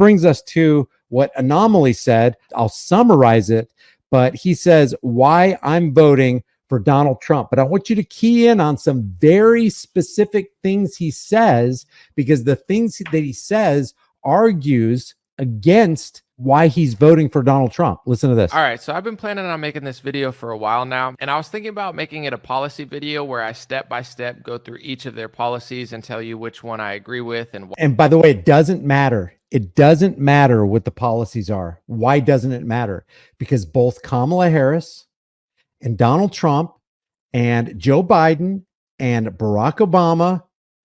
brings us to what An0Maly said. I'll summarize it, but he says why I'm voting for Donald Trump. But I want you to key in on some very specific things he says, because the things that he says argues against why he's voting for Donald Trump. Listen to this. All right, so I've been planning on making this video for a while now, and I was thinking about making it a policy video where I step by step go through each of their policies and tell you which one I agree with and why. And by the way, it doesn't matter. It doesn't matter what the policies are. Why doesn't it matter? Because both Kamala Harris and Donald Trump and Joe Biden and Barack Obama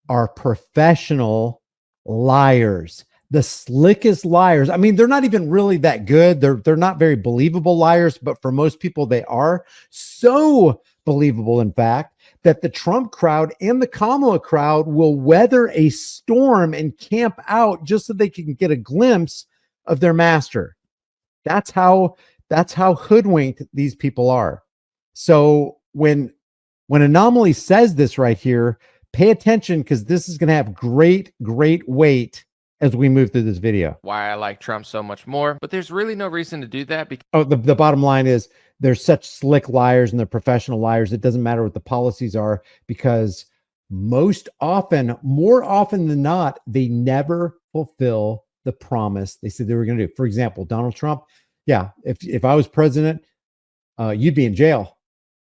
are professional liars. The slickest liars. I mean, they're not even really that good. They're not very believable liars, but for most people, they are so believable, in fact, that the Trump crowd and the Kamala crowd will weather a storm and camp out just so they can get a glimpse of their master. That's how hoodwinked these people are. So when An0Maly says this right here, pay attention, because this is going to have great weight as we move through this video. Why I like Trump so much more, but there's really no reason to do that. Because the bottom line is they're such slick liars and they're professional liars. It doesn't matter what the policies are, because most often, more often than not, they never fulfill the promise they said they were going to do. For example, Donald Trump. Yeah, if I was president, you'd be in jail.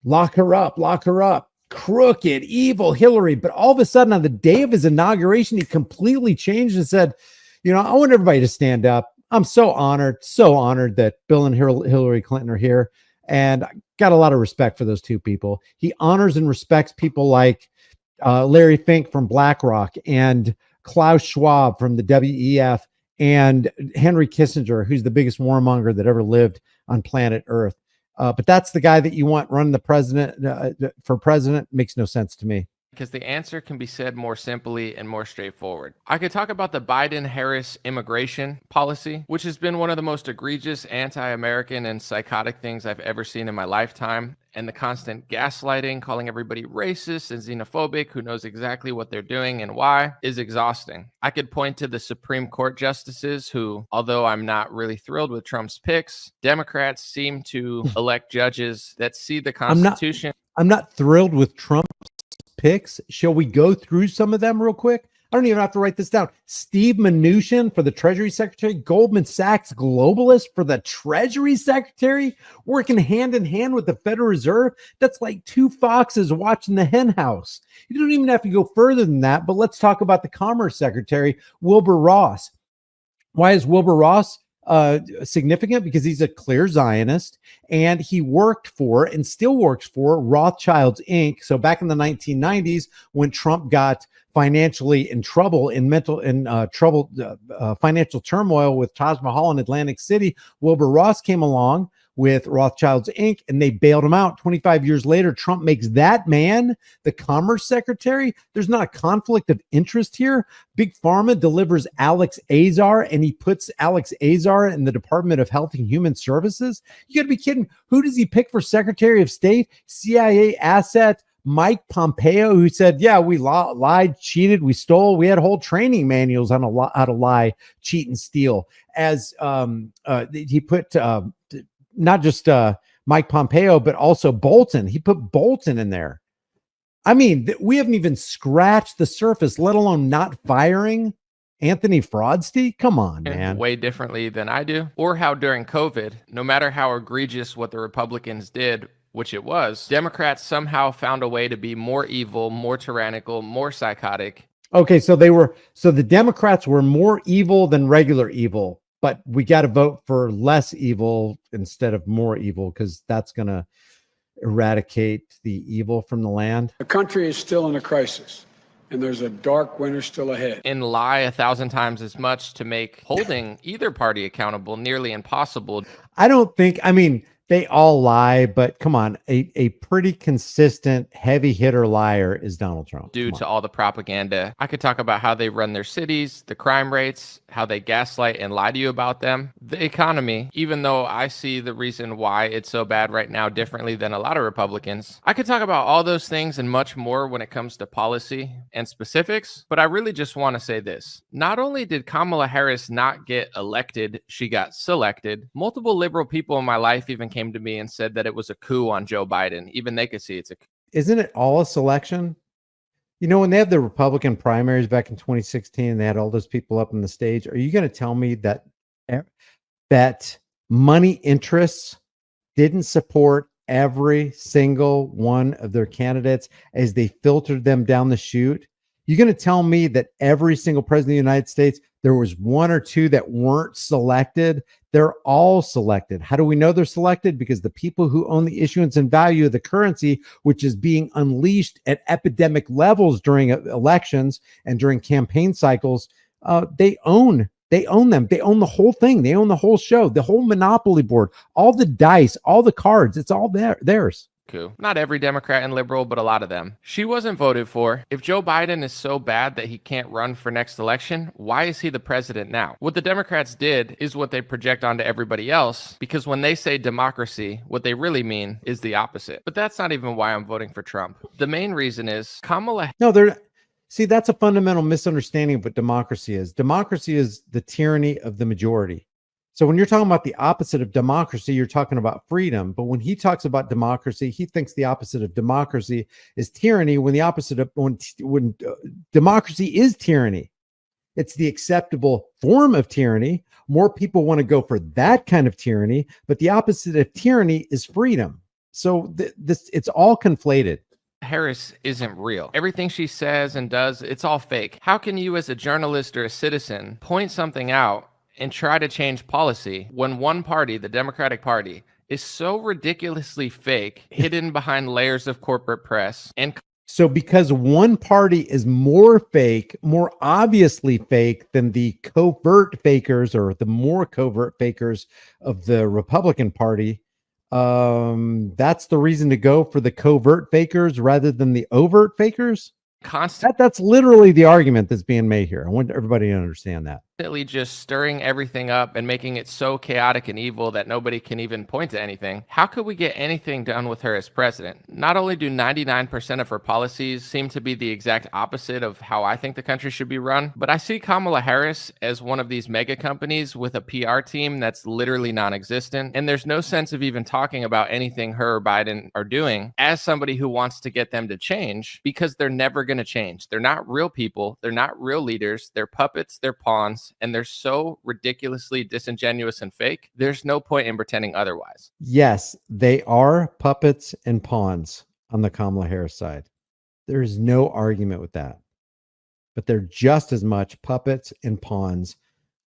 Lock her up. Crooked, evil Hillary. But all of a sudden, on the day of his inauguration, he completely changed and said, you know, I want everybody to stand up. I'm so honored that Bill and Hillary Clinton are here. And I got a lot of respect for those two people. He honors and respects people like Larry Fink from BlackRock and Klaus Schwab from the WEF and Henry Kissinger, who's the biggest warmonger that ever lived on planet Earth. But that's the guy that you want running the president for president. Makes no sense to me. Because the answer can be said more simply and more straightforward. I could talk about the Biden-Harris immigration policy, which has been one of the most egregious anti-American and psychotic things I've ever seen in my lifetime. And the constant gaslighting, calling everybody racist and xenophobic who knows exactly what they're doing and why, is exhausting. I could point to the Supreme Court justices who, although I'm not really thrilled with Trump's picks, Democrats seem to elect judges that see the Constitution. I'm not thrilled with Trump's picks. Shall we go through some of them real quick? I don't even have to write this down. Steve Mnuchin for the Treasury Secretary, Goldman Sachs globalist for the Treasury Secretary, working hand in hand with the Federal Reserve. That's like two foxes watching the hen house. You don't even have to go further than that, but let's talk about the Commerce Secretary, Wilbur Ross. Why is Wilbur Ross significant? Because he's a clear Zionist, and he worked for and still works for Rothschilds Inc. So back in the 1990s, when Trump got financially in trouble, financial turmoil with Taj Mahal in Atlantic City, Wilbur Ross came along with Rothschilds Inc. and they bailed him out. 25 years later, Trump makes that man the Commerce Secretary. There's not a conflict of interest here. Big Pharma delivers Alex Azar, and he puts Alex Azar in the Department of Health and Human Services. You gotta be kidding. Who does he pick for Secretary of State? CIA asset Mike Pompeo, who said, yeah, we lied, cheated, we stole. We had whole training manuals on how to lie, cheat, and steal. As he put not just Mike Pompeo, but also Bolton. He put Bolton in there. I mean, we haven't even scratched the surface, let alone not firing Anthony Fraudstey. Come on, man. Way differently than I do. Or how during COVID, no matter how egregious what the Republicans did, which it was, Democrats somehow found a way to be more evil, more tyrannical, more psychotic. Okay, so the Democrats were more evil than regular evil. But we got to vote for less evil instead of more evil, because that's going to eradicate the evil from the land. The country is still in a crisis, and there's a dark winter still ahead. And lie 1,000 times as much to make holding either party accountable nearly impossible. I don't think, I mean, They all lie, but come on, a pretty consistent heavy hitter liar is Donald Trump. Due to all the propaganda. I could talk about how they run their cities, the crime rates, how they gaslight and lie to you about them, the economy, even though I see the reason why it's so bad right now differently than a lot of Republicans. I could talk about all those things and much more when it comes to policy and specifics, but I really just want to say this. Not only did Kamala Harris not get elected, she got selected. Multiple liberal people in my life even came to me and said that it was a coup on Joe Biden. Even they could see it's a coup. Isn't it all a selection? You know, when they have the Republican primaries back in 2016, they had all those people up on the stage. Are you going to tell me that money interests didn't support every single one of their candidates as they filtered them down the chute? You're going to tell me that every single president of the United States, there was one or two that weren't selected? They're all selected. How do we know they're selected? Because the people who own the issuance and value of the currency, which is being unleashed at epidemic levels during elections and during campaign cycles, they own them. They own the whole thing. They own the whole show, the whole monopoly board, all the dice, all the cards. It's all theirs. Coup. Not every Democrat and liberal, but a lot of them. She wasn't voted for. If Joe Biden is so bad that he can't run for next election, why is he the president now? What the Democrats did is what they project onto everybody else, because when they say democracy, what they really mean is the opposite. But that's not even why I'm voting for Trump. The main reason is Kamala. No, see, that's a fundamental misunderstanding of what democracy is. Democracy is the tyranny of the majority. So when you're talking about the opposite of democracy, you're talking about freedom. But when he talks about democracy, he thinks the opposite of democracy is tyranny. When the opposite of when democracy is tyranny, it's the acceptable form of tyranny. More people want to go for that kind of tyranny, but the opposite of tyranny is freedom. So it's all conflated. Harris isn't real. Everything she says and does, it's all fake. How can you as a journalist or a citizen point something out and try to change policy when one party, the Democratic Party, is so ridiculously fake, hidden behind layers of corporate press? And so because one party is more fake, more obviously fake than the covert fakers or the more covert fakers of the Republican Party, that's the reason to go for the covert fakers rather than the overt fakers? That's literally the argument that's being made here. I want everybody to understand that. Just stirring everything up and making it so chaotic and evil that nobody can even point to anything. How could we get anything done with her as president? Not only do 99% of her policies seem to be the exact opposite of how I think the country should be run, but I see Kamala Harris as one of these mega companies with a PR team that's literally non-existent, and there's no sense of even talking about anything her or Biden are doing as somebody who wants to get them to change, because they're never going to change. They're not real people. They're not real leaders. They're puppets. They're pawns. And they're so ridiculously disingenuous and fake, there's no point in pretending otherwise. Yes, they are puppets and pawns on the Kamala Harris side. There is no argument with that. But they're just as much puppets and pawns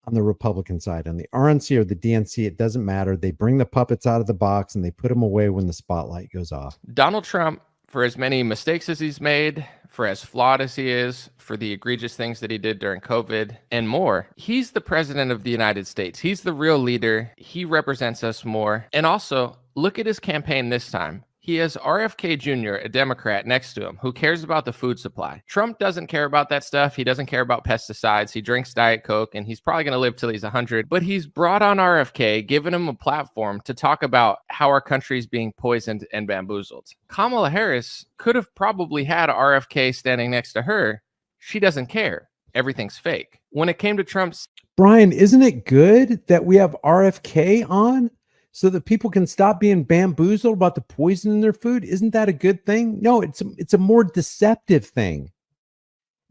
on the Republican side. On the RNC or the DNC, it doesn't matter. They bring the puppets out of the box and they put them away when the spotlight goes off. Donald Trump, for as many mistakes as he's made, for as flawed as he is, for the egregious things that he did during COVID and more, he's the president of the United States. He's the real leader. He represents us more. And also, look at his campaign this time. He has RFK Jr., a Democrat, next to him who cares about the food supply. Trump doesn't care about that stuff. He doesn't care about pesticides. He drinks Diet Coke, and he's probably going to live till he's 100. But he's brought on RFK, given him a platform to talk about how our country is being poisoned and bamboozled. Kamala Harris could have probably had RFK standing next to her. She doesn't care. Everything's fake. When it came to Trump's... Brian, isn't it good that we have RFK on so that people can stop being bamboozled about the poison in their food? Isn't that a good thing? No, it's a more deceptive thing.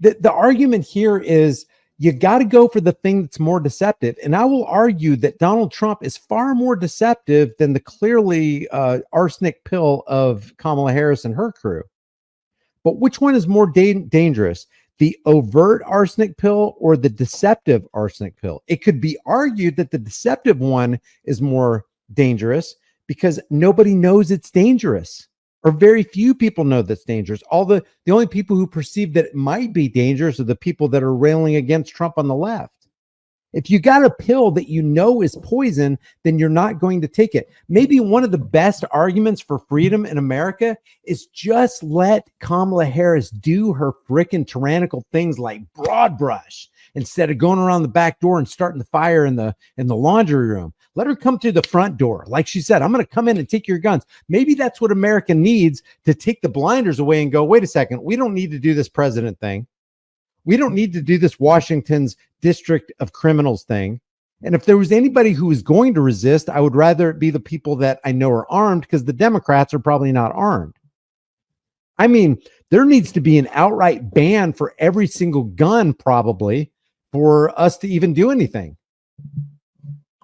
The argument here is you got to go for the thing that's more deceptive. And I will argue that Donald Trump is far more deceptive than the clearly arsenic pill of Kamala Harris and her crew. But which one is more dangerous? The overt arsenic pill or the deceptive arsenic pill? It could be argued that the deceptive one is more dangerous because nobody knows it's dangerous, or very few people know that's dangerous. The only people who perceive that it might be dangerous are the people that are railing against Trump on the left. If you got a pill that you know is poison, then you're not going to take it. Maybe one of the best arguments for freedom in America is just let Kamala Harris do her frickin' tyrannical things like broad brush instead of going around the back door and starting the fire in the laundry room. Let her come through the front door. Like she said, I'm going to come in and take your guns. Maybe that's what America needs, to take the blinders away and go, wait a second, we don't need to do this president thing. We don't need to do this Washington's District of Criminals thing. And if there was anybody who was going to resist, I would rather it be the people that I know are armed, because the Democrats are probably not armed. I mean, there needs to be an outright ban for every single gun, probably, for us to even do anything.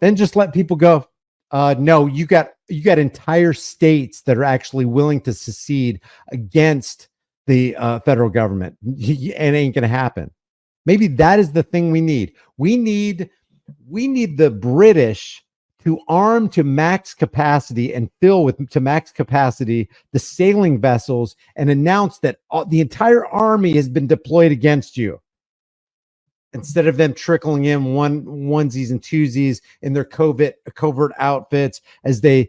Then just let people go. No, you got entire states that are actually willing to secede against the federal government. It ain't going to happen. Maybe that is the thing we need. We need the British to arm to max capacity and fill to max capacity the sailing vessels and announce that the entire army has been deployed against you, instead of them trickling in onesies and twosies in their covert outfits as they,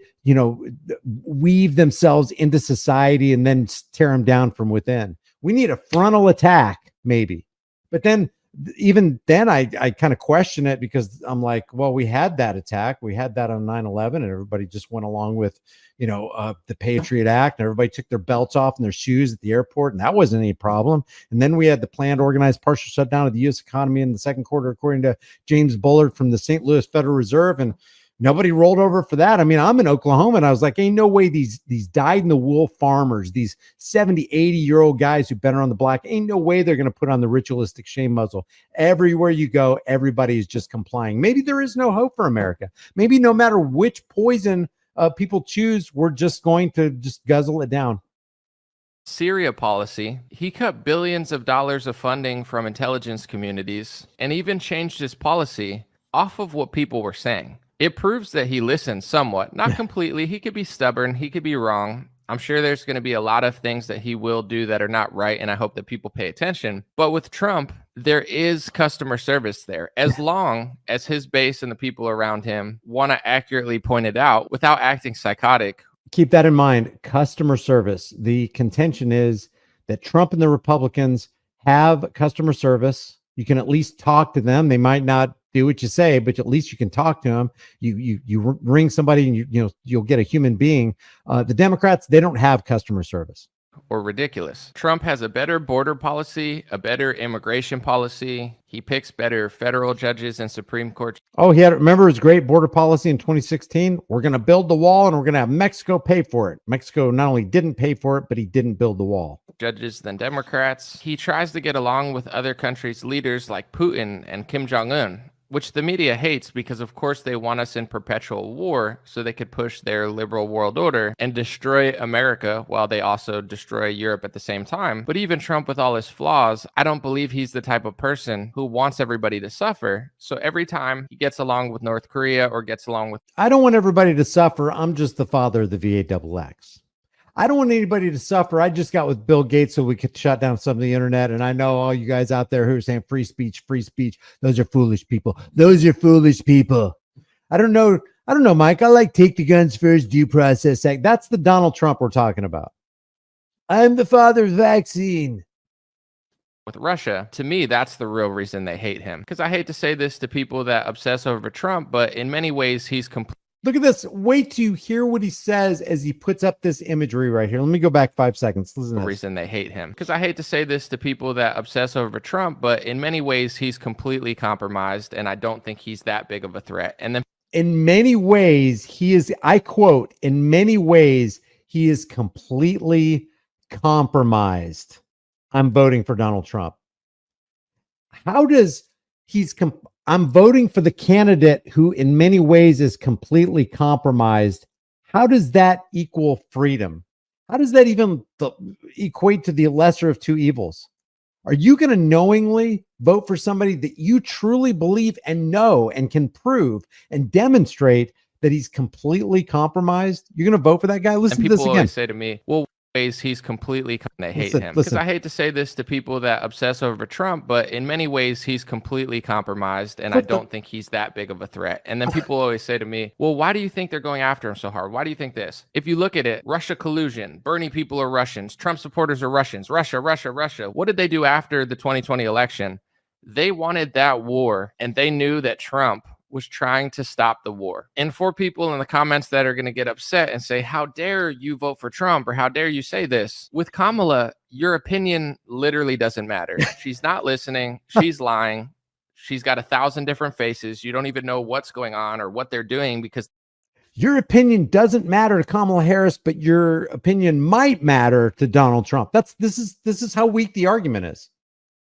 weave themselves into society and then tear them down from within. We need a frontal attack, maybe. But then, even then, I kind of question it, because I'm like, well, we had that attack. We had that on 9/11, and everybody just went along with, the Patriot Act, and everybody took their belts off and their shoes at the airport, and that wasn't any problem. And then we had the planned, organized, partial shutdown of the U.S. economy in the second quarter, according to James Bullard from the St. Louis Federal Reserve, and nobody rolled over for that. I mean, I'm in Oklahoma, and I was like, ain't no way these dyed-in-the-wool farmers, these 70, 80-year-old guys who've been around the block, ain't no way they're going to put on the ritualistic shame muzzle. Everywhere you go, everybody is just complying. Maybe there is no hope for America. Maybe no matter which poison people choose, we're just going to just guzzle it down. Syria policy, he cut billions of dollars of funding from intelligence communities and even changed his policy off of what people were saying. It proves that he listens somewhat, not completely. He could be stubborn. He could be wrong. I'm sure there's going to be a lot of things that he will do that are not right, and I hope that people pay attention. But with Trump, there is customer service there, as long as his base and the people around him want to accurately point it out without acting psychotic. Keep that in mind. Customer service. The contention is that Trump and the Republicans have customer service. You can at least talk to them. They might not do what you say, but at least you can talk to them. You ring somebody, and you'll get a human being. The Democrats, they don't have customer service. Or ridiculous. Trump has a better border policy, a better immigration policy. He picks better federal judges and Supreme Court. Oh, remember his great border policy in 2016? We're going to build the wall, and we're going to have Mexico pay for it. Mexico not only didn't pay for it, but he didn't build the wall. Judges than Democrats. He tries to get along with other countries' leaders like Putin and Kim Jong-un, which the media hates because, of course, they want us in perpetual war so they could push their liberal world order and destroy America while they also destroy Europe at the same time. But even Trump, with all his flaws, I don't believe he's the type of person who wants everybody to suffer. So every time he gets along with North Korea or gets along with... I don't want everybody to suffer. I'm just the father of the VAXX. I don't want anybody to suffer. I just got with Bill Gates so we could shut down some of the internet. And I know all you guys out there who are saying free speech. Those are foolish people. Those are foolish people. I don't know, Mike. I like take the guns first, due process act. That's the Donald Trump we're talking about. I'm the father of vaccine. With Russia, to me, that's the real reason they hate him. Because I hate to say this to people that obsess over Trump, but in many ways, he's completely... Look at this. Wait to hear what he says as he puts up this imagery right here. Let me go back 5 seconds. Listen to this. The reason they hate him. Because I hate to say this to people that obsess over Trump, but in many ways, he's completely compromised, and I don't think he's that big of a threat. And then, in many ways, he is, I quote, in many ways, he is completely compromised. I'm voting for Donald Trump. How does I'm voting for the candidate who in many ways is completely compromised. How does that equal freedom? How does that even equate to the lesser of two evils? Are you going to knowingly vote for somebody that you truly believe and know and can prove and demonstrate that he's completely compromised? You're going to vote for that guy? Listen to this again. People always say to me, well, ways he's completely they hate him, because I hate to say this to people that obsess over Trump, but in many ways he's completely compromised, and I don't think he's that big of a threat. And then people always say to me, well, why do you think they're going after him so hard? Why do you think this? If you look at it, Russia collusion, Bernie people are Russians, Trump supporters are Russians, Russia. What did they do after the 2020 election? They wanted that war, and they knew that Trump was trying to stop the war. And for people in the comments that are going to get upset and say, how dare you vote for Trump, or how dare you say this? With Kamala, your opinion literally doesn't matter. She's not listening. She's lying. She's got 1,000 different faces. You don't even know what's going on or what they're doing, because your opinion doesn't matter to Kamala Harris, but your opinion might matter to Donald Trump. This is how weak the argument is.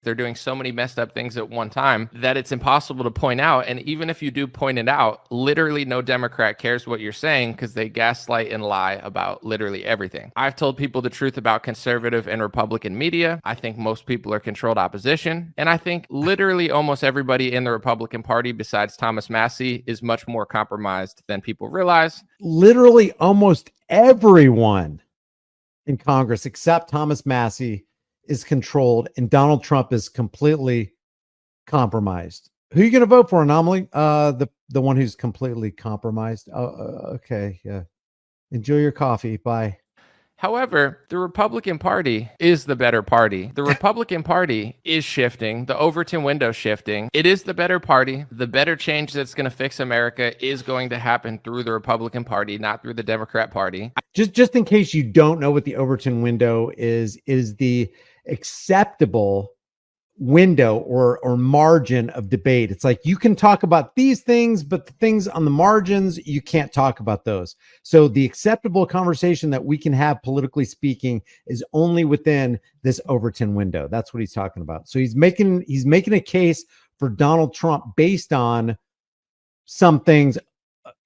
They're doing so many messed up things at one time that it's impossible to point out. And even if you do point it out, literally no Democrat cares what you're saying, because they gaslight and lie about literally everything. I've told people the truth about conservative and Republican media. I think most people are controlled opposition. And I think literally almost everybody in the Republican Party besides Thomas Massie is much more compromised than people realize. Literally almost everyone in Congress except Thomas Massie is controlled, and Donald Trump is completely compromised. Who are you going to vote for, An0Maly? The one who's completely compromised. Okay, yeah. Enjoy your coffee. Bye. However, the Republican Party is the better party. The Republican Party is shifting. The Overton window shifting. It is the better party. The better change that's going to fix America is going to happen through the Republican Party, not through the Democrat Party. Just in case you don't know what the Overton window is the acceptable window or margin of debate. It's like you can talk about these things, but the things on the margins, you can't talk about those. So the acceptable conversation that we can have, politically speaking, is only within this Overton window. That's what he's talking about. So he's making a case for Donald Trump based on some things,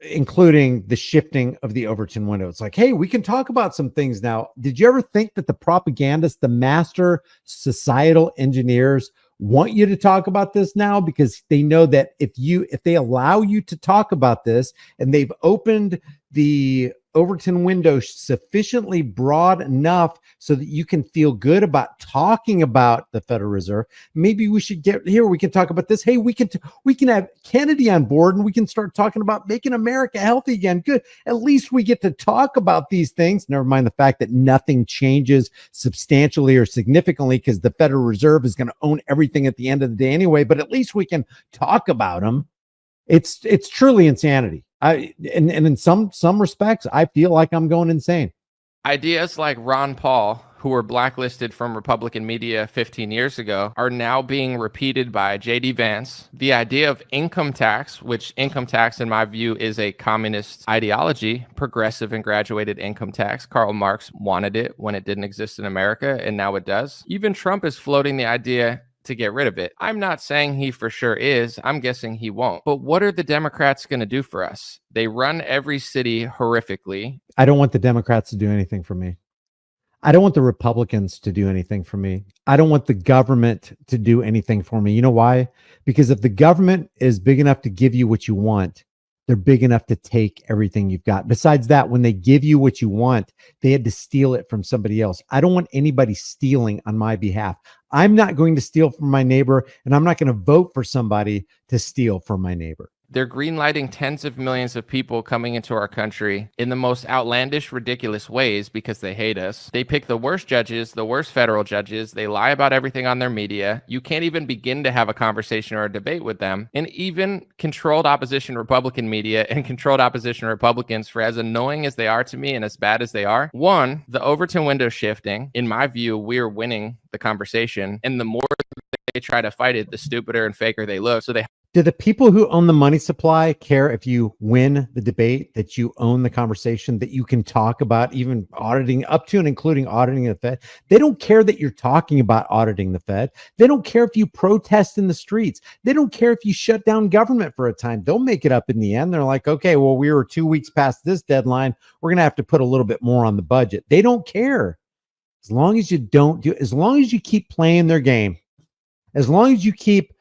including the shifting of the Overton window. It's like, hey, we can talk about some things now. Did you ever think that the propagandists, the master societal engineers, want you to talk about this now? Because they know that if they allow you to talk about this, and they've opened the Overton window sufficiently broad enough so that you can feel good about talking about the Federal Reserve. Maybe we should get here. We can talk about this. Hey, we can have Kennedy on board, and we can start talking about making America healthy again. Good. At least we get to talk about these things. Never mind the fact that nothing changes substantially or significantly, because the Federal Reserve is going to own everything at the end of the day anyway. But at least we can talk about them. It's truly insanity. And in some respects, I feel like I'm going insane. Ideas like Ron Paul, who were blacklisted from Republican media 15 years ago, are now being repeated by J.D. Vance. The idea of income tax, which income tax, in my view, is a communist ideology, progressive and graduated income tax. Karl Marx wanted it when it didn't exist in America, and now it does. Even Trump is floating the idea to get rid of it. I'm not saying he for sure is. I'm guessing he won't. But what are the Democrats going to do for us? They run every city horrifically. I don't want the Democrats to do anything for me. I don't want the Republicans to do anything for me. I don't want the government to do anything for me. You know why? Because if the government is big enough to give you what you want, they're big enough to take everything you've got. Besides that, when they give you what you want, they had to steal it from somebody else. I don't want anybody stealing on my behalf. I'm not going to steal from my neighbor, and I'm not going to vote for somebody to steal from my neighbor. They're greenlighting tens of millions of people coming into our country in the most outlandish, ridiculous ways because they hate us. They pick the worst judges, the worst federal judges. They lie about everything on their media. You can't even begin to have a conversation or a debate with them. And even controlled opposition Republican media and controlled opposition Republicans, for as annoying as they are to me and as bad as they are, one, the Overton window shifting, in my view, we're winning the conversation. And the more they try to fight it, the stupider and faker they look. So do the people who own the money supply care if you win the debate, that you own the conversation, that you can talk about even auditing, up to and including auditing the Fed? They don't care that you're talking about auditing the Fed. They don't care if you protest in the streets. They don't care if you shut down government for a time. They'll make it up in the end. They're like, okay, well, we were 2 weeks past this deadline. We're going to have to put a little bit more on the budget. They don't care. As long as you don't do, as long as you keep playing their game, as long as you keep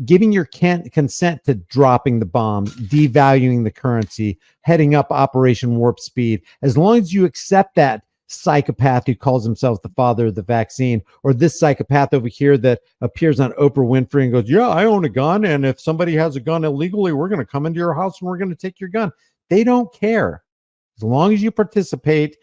giving your consent to dropping the bomb, devaluing the currency, heading up Operation Warp Speed, as long as you accept that psychopath who calls himself the father of the vaccine, or this psychopath over here that appears on Oprah Winfrey and goes, yeah, I own a gun, and if somebody has a gun illegally, we're going to come into your house and we're going to take your gun. They don't care. As long as you participate,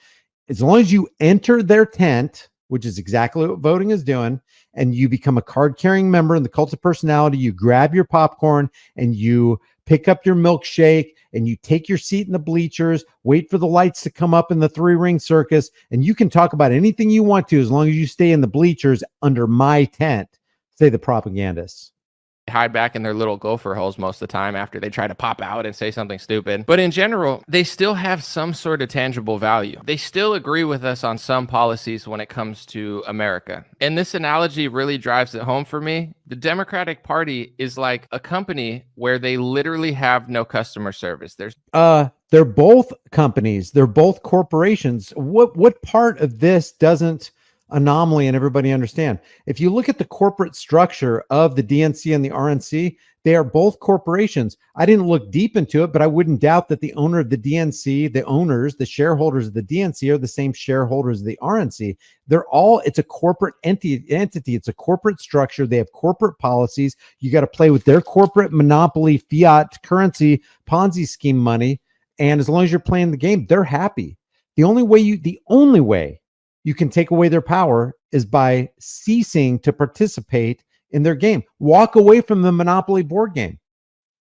as long as you enter their tent, which is exactly what voting is doing, and you become a card-carrying member in the cult of personality, you grab your popcorn and you pick up your milkshake and you take your seat in the bleachers, wait for the lights to come up in the three-ring circus, and you can talk about anything you want to as long as you stay in the bleachers under my tent, say the propagandists. Hide back in their little gopher holes most of the time after they try to pop out and say something stupid. But in general, they still have some sort of tangible value. They still agree with us on some policies when it comes to America. And this analogy really drives it home for me. The Democratic Party is like a company where they literally have no customer service. They're both companies. They're both corporations. What part of this doesn't An0Maly and everybody understand? If you look at the corporate structure of the DNC and the RNC, they are both corporations. I didn't look deep into it, but I wouldn't doubt that the owner of the DNC, the shareholders of the DNC are the same shareholders of the RNC. It's a corporate entity. It's a corporate structure. They have corporate policies. You got to play with their corporate monopoly, fiat currency, Ponzi scheme money. And as long as you're playing the game, they're happy. The only way you can take away their power is by ceasing to participate in their game. Walk away from the Monopoly board game.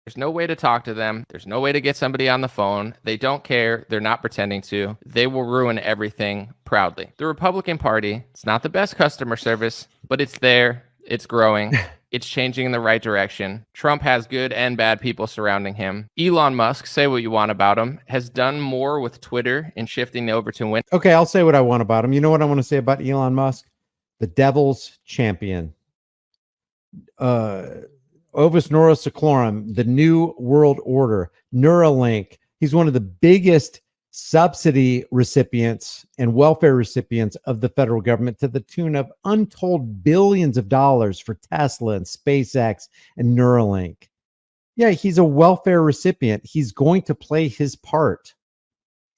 There's no way to talk to them. There's no way to get somebody on the phone. They don't care. They're not pretending to. They will ruin everything proudly. The Republican Party, it's not the best customer service, but it's there. It's growing. It's changing in the right direction. Trump has good and bad people surrounding him. Elon Musk, say what you want about him, has done more with Twitter in shifting the Overton Window. Okay, I'll say what I want about him. You know what I want to say about Elon Musk? The devil's champion. Ovis Nora Seclorum, the New World Order, Neuralink. He's one of the biggest subsidy recipients and welfare recipients of the federal government, to the tune of untold billions of dollars for Tesla and SpaceX and Neuralink. Yeah, he's a welfare recipient. He's going to play his part.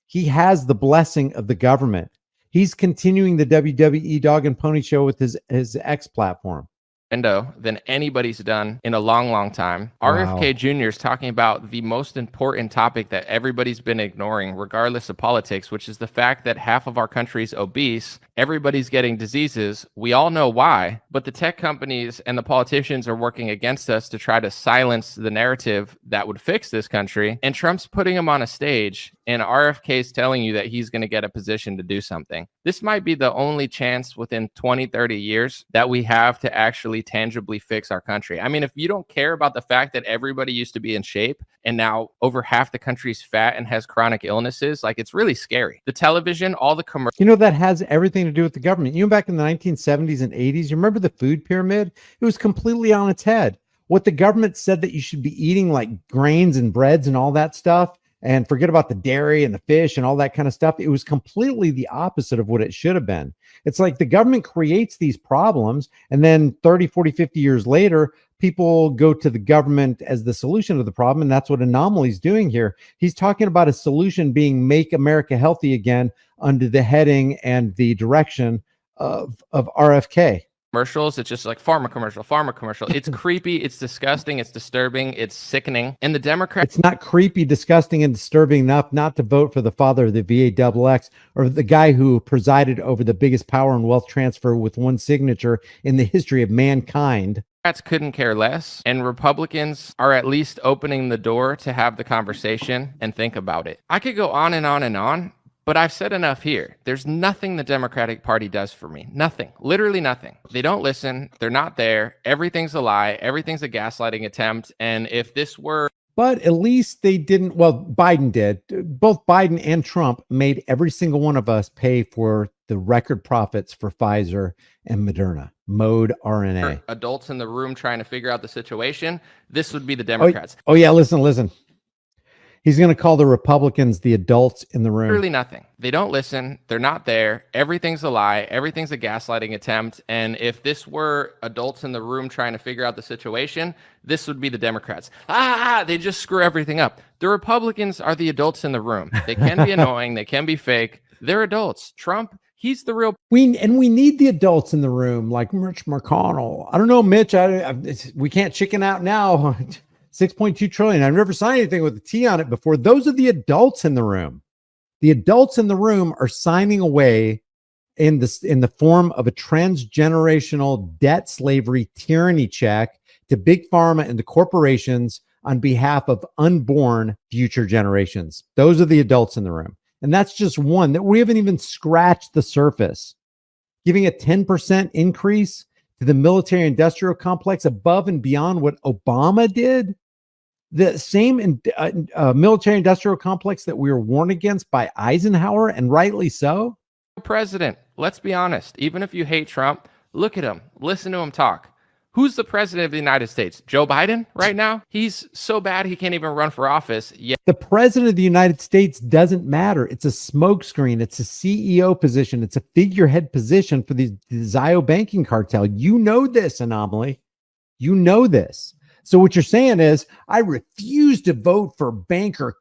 He has the blessing of the government. He's continuing the WWE dog and pony show with his X platform. Than anybody's done in a long, long time. Wow. RFK Jr. is talking about the most important topic that everybody's been ignoring, regardless of politics, which is the fact that half of our country is obese. Everybody's getting diseases. We all know why, but the tech companies and the politicians are working against us to try to silence the narrative that would fix this country. And Trump's putting him on a stage, and RFK's telling you that he's going to get a position to do something. This might be the only chance within 20, 30 years that we have to actually tangibly fix our country. I mean, if you don't care about the fact that everybody used to be in shape and now over half the country's fat and has chronic illnesses, like, it's really scary. The television, all the commercials. You know, that has everything to do with the government. You know, back in the 1970s and 80s, you remember the food pyramid? It was completely on its head. What the government said that you should be eating, like grains and breads and all that stuff, and forget about the dairy and the fish and all that kind of stuff. It was completely the opposite of what it should have been. It's like the government creates these problems, and then 30, 40, 50 years later, people go to the government as the solution to the problem. And that's what An0Maly is doing here. He's talking about a solution being Make America Healthy Again under the heading and the direction of RFK. Commercials, it's just like pharma commercial. It's creepy, it's disgusting, it's disturbing, it's sickening. And the Democrats, it's not creepy, disgusting, and disturbing enough not to vote for the father of the VAXX, or the guy who presided over the biggest power and wealth transfer with one signature in the history of mankind. Democrats couldn't care less, and Republicans are at least opening the door to have the conversation and think about it. I could go on and on and on, but I've said enough here. There's nothing the Democratic Party does for me. Nothing. Literally nothing. They don't listen. They're not there. Everything's a lie. Everything's a gaslighting attempt. And if this were... But at least they didn't... Well, Biden did. Both Biden and Trump made every single one of us pay for the record profits for Pfizer and Moderna. Mode RNA. Adults in the room trying to figure out the situation. This would be the Democrats. Oh yeah, listen. He's going to call the Republicans the adults in the room. Literally nothing. They don't listen. They're not there. Everything's a lie. Everything's a gaslighting attempt. And if this were adults in the room trying to figure out the situation, this would be the Democrats. They just screw everything up. The Republicans are the adults in the room. They can be annoying. They can be fake. They're adults. Trump, he's the real. We need the adults in the room, like Mitch McConnell. I don't know, Mitch. We can't chicken out now. 6.2 trillion. I've never signed anything with a T on it before. Those are the adults in the room. The adults in the room are signing away in the form of a transgenerational debt slavery tyranny check to big pharma and the corporations on behalf of unborn future generations. Those are the adults in the room. And that's just one that we haven't even scratched the surface. Giving a 10% increase to the military industrial complex above and beyond what Obama did. The same military industrial complex that we were warned against by Eisenhower, and rightly so. President, let's be honest. Even if you hate Trump, look at him. Listen to him talk. Who's the president of the United States? Joe Biden right now? He's so bad he can't even run for office yet. The president of the United States doesn't matter. It's a smokescreen. It's a CEO position. It's a figurehead position for the Zio banking cartel. You know this, An0Maly. You know this. So what you're saying is, I refuse to vote for banker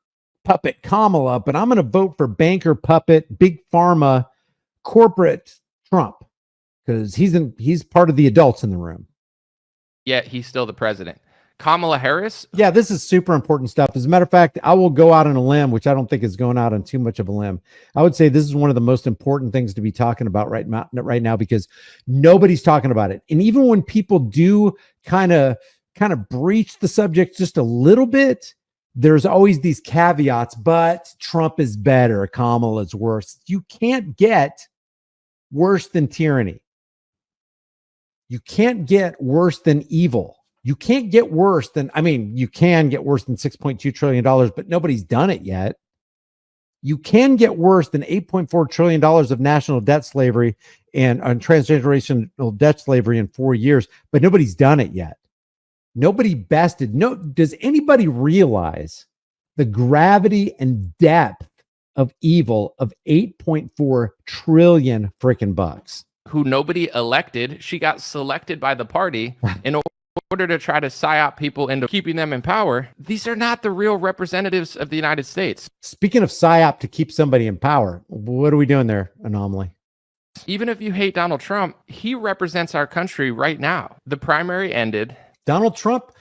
puppet Kamala, but I'm going to vote for banker puppet big pharma corporate Trump because he's part of the adults in the room. Yet he's still the president. Kamala Harris? Yeah, this is super important stuff. As a matter of fact, I will go out on a limb, which I don't think is going out on too much of a limb. I would say this is one of the most important things to be talking about right now because nobody's talking about it. And even when people do kind of breach the subject just a little bit, there's always these caveats, but Trump is better, Kamala is worse. You can't get worse than tyranny. You can't get worse than evil. You can't get worse than, you can get worse than $6.2 trillion, but nobody's done it yet. You can get worse than $8.4 trillion of national debt slavery and transgenerational debt slavery in 4 years, but nobody's done it yet. Nobody bested. No, does anybody realize the gravity and depth of evil of 8.4 trillion freaking bucks? Who nobody elected. She got selected by the party in order to try to psyop people into keeping them in power. These are not the real representatives of the United States. Speaking of psyop to keep somebody in power, what are we doing there, An0Maly? Even if you hate Donald Trump, he represents our country right now. The primary ended. Donald Trump,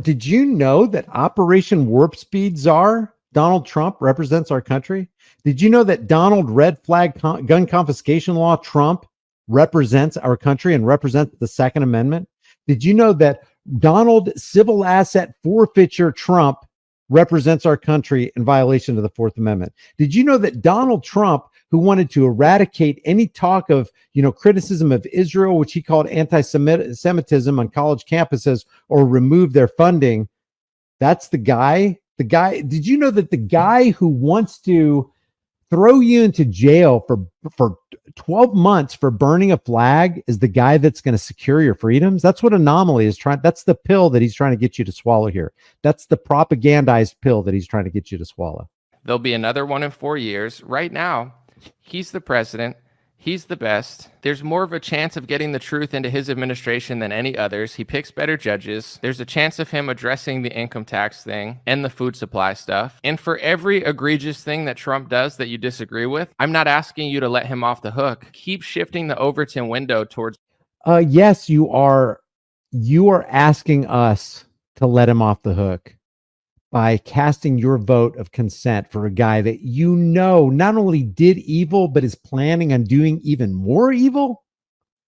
did you know that Operation Warp Speed czar Donald Trump represents our country? Did you know that Donald red flag gun confiscation law Trump represents our country and represents the Second Amendment? Did you know that Donald civil asset forfeiture Trump represents our country in violation of the Fourth Amendment? Did you know that Donald Trump, who wanted to eradicate any talk of, criticism of Israel, which he called anti-Semitism on college campuses, or remove their funding, that's the guy, did you know that the guy who wants to throw you into jail for 12 months for burning a flag is the guy that's going to secure your freedoms? That's what An0Maly is trying. That's the pill that he's trying to get you to swallow here. That's the propagandized pill that he's trying to get you to swallow. There'll be another one in 4 years. Right now, he's the president. He's the best. There's more of a chance of getting the truth into his administration than any others. He picks better judges. There's a chance of him addressing the income tax thing and the food supply stuff. And for every egregious thing that Trump does that you disagree with, I'm not asking you to let him off the hook. Keep shifting the Overton window towards. Yes, you are. You are asking us to let him off the hook by casting your vote of consent for a guy that not only did evil, but is planning on doing even more evil.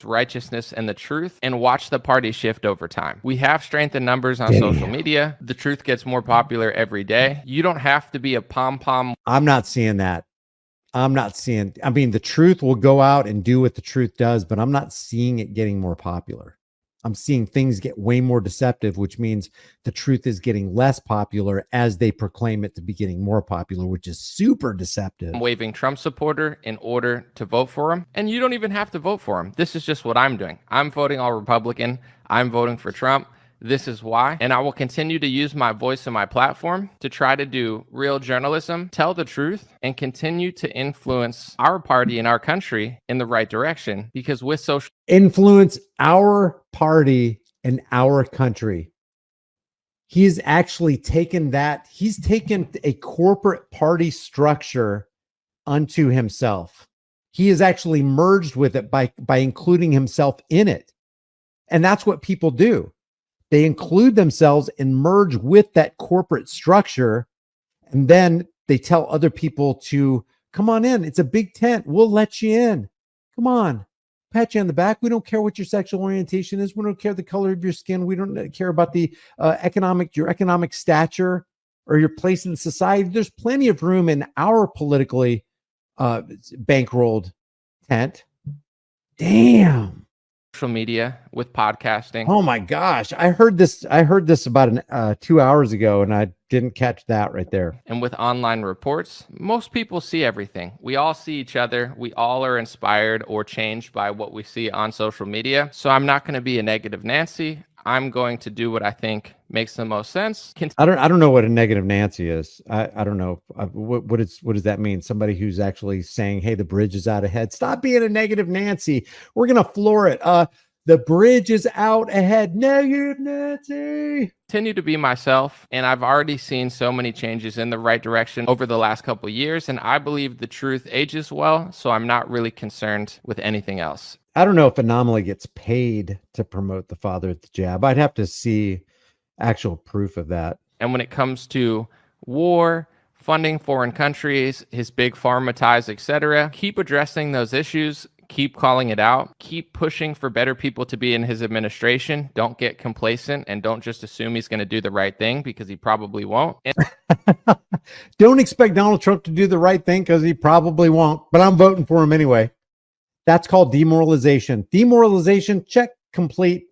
Righteousness and the truth, and watch the party shift over time. We have strength in numbers on social media. The truth gets more popular every day. You don't have to be a pom-pom. I'm not seeing that. The truth will go out and do what the truth does, but I'm not seeing it getting more popular. I'm seeing things get way more deceptive, which means the truth is getting less popular as they proclaim it to be getting more popular, which is super deceptive. Waving Trump supporter in order to vote for him. And you don't even have to vote for him. This is just what I'm doing. I'm voting all Republican. I'm voting for Trump. This is why. And I will continue to use my voice and my platform to try to do real journalism, tell the truth, and continue to influence our party and our country in the right direction. Because with social influence our party and our country. He's actually taken that. He's taken a corporate party structure unto himself. He is actually merged with it by including himself in it. And that's what people do. They include themselves and merge with that corporate structure. And then they tell other people to come on in. It's a big tent. We'll let you in. Come on. Pat you on the back. We don't care what your sexual orientation is. We don't care the color of your skin. We don't care about the your economic stature or your place in society. There's plenty of room in our politically bankrolled tent. Damn. Social media with podcasting. Oh my gosh. I heard this about 2 hours ago, and I didn't catch that right there. And with online reports, most people see everything. We all see each other. We all are inspired or changed by what we see on social media. So I'm not going to be a negative Nancy. I'm going to do what I think makes the most sense. I don't know what a negative Nancy is. I don't know. What does that mean? Somebody who's actually saying, hey, the bridge is out ahead. Stop being a negative Nancy. We're going to floor it. The bridge is out ahead. Negative Nancy. Continue to be myself. And I've already seen so many changes in the right direction over the last couple of years. And I believe the truth ages well. So I'm not really concerned with anything else. I don't know if An0Maly gets paid to promote the father at the jab. I'd have to see actual proof of that. And when it comes to war, funding foreign countries, his big pharma ties, etc., keep addressing those issues, keep calling it out, keep pushing for better people to be in his administration. Don't get complacent and don't just assume he's going to do the right thing, because he probably won't. Don't expect Donald Trump to do the right thing, because he probably won't, but I'm voting for him anyway. That's called demoralization. Demoralization, check, complete.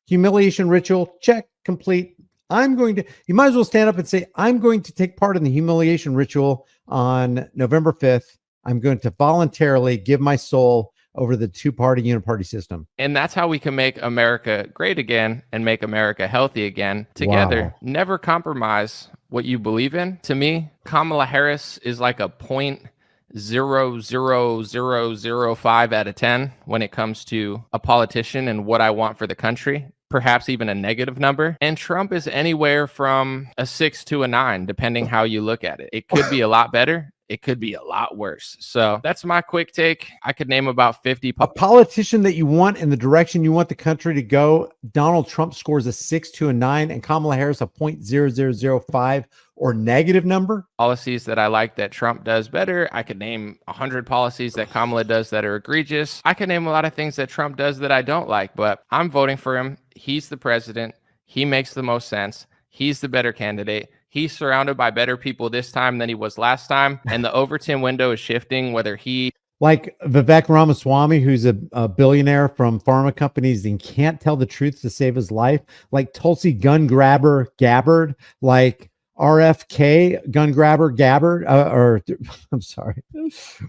Humiliation ritual, check, complete. You might as well stand up and say, I'm going to take part in the humiliation ritual on November 5th. I'm going to voluntarily give my soul over the two-party uniparty system. And that's how we can make America great again and make America healthy again together. Wow. Never compromise what you believe in. To me, Kamala Harris is like a 0.00005 out of 10 when it comes to a politician and what I want for the country, perhaps even a negative number. And Trump is anywhere from a 6 to a 9, depending how you look at it. It could be a lot better. It could be a lot worse. So that's my quick take. I could name about 50. A politician that you want in the direction you want the country to go. Donald Trump scores a 6 to a 9 and Kamala Harris a 0.0005 or negative number. Policies that I like that Trump does better. I could name 100 policies that Kamala does that are egregious. I could name a lot of things that Trump does that I don't like, but I'm voting for him. He's the president. He makes the most sense. He's the better candidate. He's surrounded by better people this time than he was last time. And the Overton window is shifting, whether he... Like Vivek Ramaswamy, who's a billionaire from pharma companies and can't tell the truth to save his life. Like Tulsi gun grabber Gabbard. Like RFK gun grabber Gabbard. I'm sorry.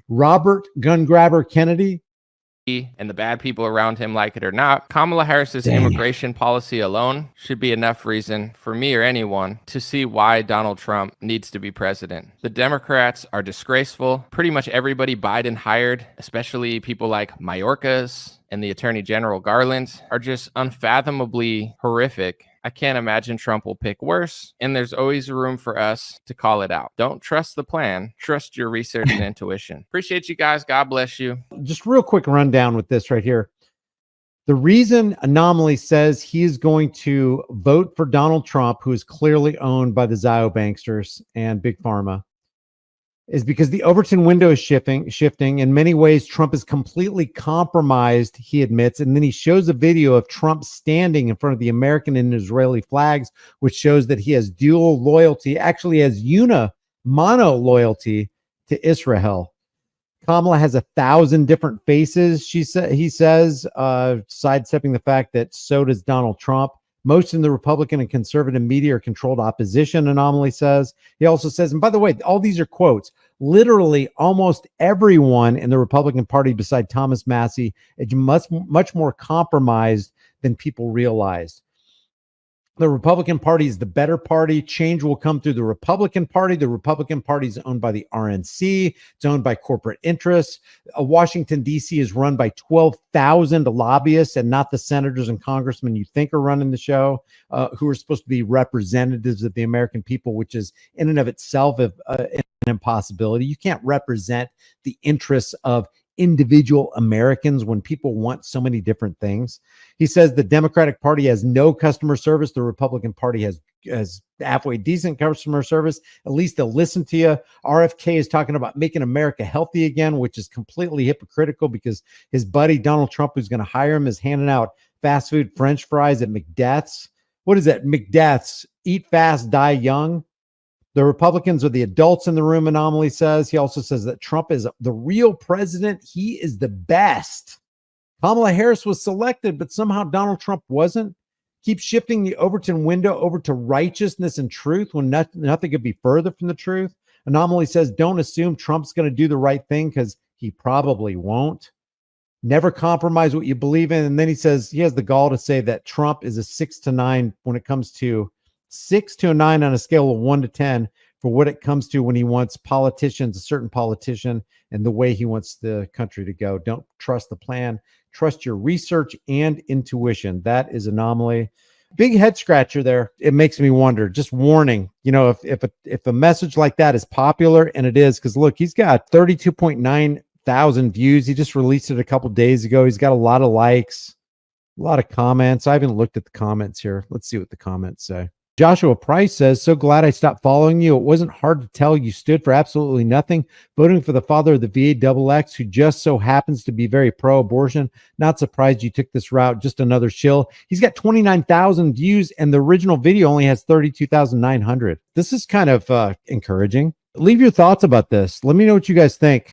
Robert gun grabber Kennedy. And the bad people around him, like it or not. Kamala Harris's immigration policy alone should be enough reason for me or anyone to see why Donald Trump needs to be president. The Democrats are disgraceful. Pretty much everybody Biden hired, especially people like Mayorkas and the Attorney General Garland, are just unfathomably horrific. I can't imagine Trump will pick worse, and there's always room for us to call it out. Don't trust the plan. Trust your research and intuition. Appreciate you guys. God bless you. Just real quick rundown with this right here. The reason An0Maly says he is going to vote for Donald Trump, who is clearly owned by the Zio banksters and Big Pharma, is because the Overton window is shifting. In many ways, Trump is completely compromised, he admits. And then he shows a video of Trump standing in front of the American and Israeli flags, which shows that he has dual loyalty, actually has mono loyalty to Israel. Kamala has 1,000 different faces, he says, sidestepping the fact that so does Donald Trump. Most in the Republican and conservative media are controlled opposition, An0Maly says. He also says, and by the way, all these are quotes, literally almost everyone in the Republican Party beside Thomas Massie is much more compromised than people realized. The Republican Party is the better party. Change will come through the Republican Party. The Republican Party is owned by the RNC. It's owned by corporate interests. Washington, D.C. is run by 12,000 lobbyists and not the senators and congressmen you think are running the show, who are supposed to be representatives of the American people, which is in and of itself an impossibility. You can't represent the interests of individual Americans when people want so many different things. He says the Democratic Party has no customer service. The Republican Party has halfway decent customer service. At least they'll listen to you. RFK is talking about making America healthy again, which is completely hypocritical because his buddy Donald Trump, who's going to hire him, is handing out fast food French fries at McDeath's. What is that? McDeath's, eat fast, die young. The Republicans are the adults in the room, An0Maly says. He also says that Trump is the real president. He is the best. Kamala Harris was selected, but somehow Donald Trump wasn't. Keep shifting the Overton window over to righteousness and truth when nothing could be further from the truth. An0Maly says, don't assume Trump's going to do the right thing because he probably won't. Never compromise what you believe in. And then he says he has the gall to say that Trump is a 6 to 9 when it comes to 6 to a 9 on a scale of 1 to 10 for what it comes to when he wants politicians, a certain politician, and the way he wants the country to go. Don't trust the plan. Trust your research and intuition. That is An0Maly. Big head scratcher there. It makes me wonder. Just warning, if a message like that is popular, and it is, because look, he's got 32.9 thousand views. He just released it a couple days ago. He's got a lot of likes, a lot of comments. I haven't looked at the comments here. Let's see what the comments say. Joshua Price says, so glad I stopped following you. It wasn't hard to tell you stood for absolutely nothing, voting for the father of the VAXX, who just so happens to be very pro-abortion. Not surprised you took this route. Just another shill. He's got 29,000 views, and the original video only has 32,900. This is kind of encouraging. Leave your thoughts about this. Let me know what you guys think.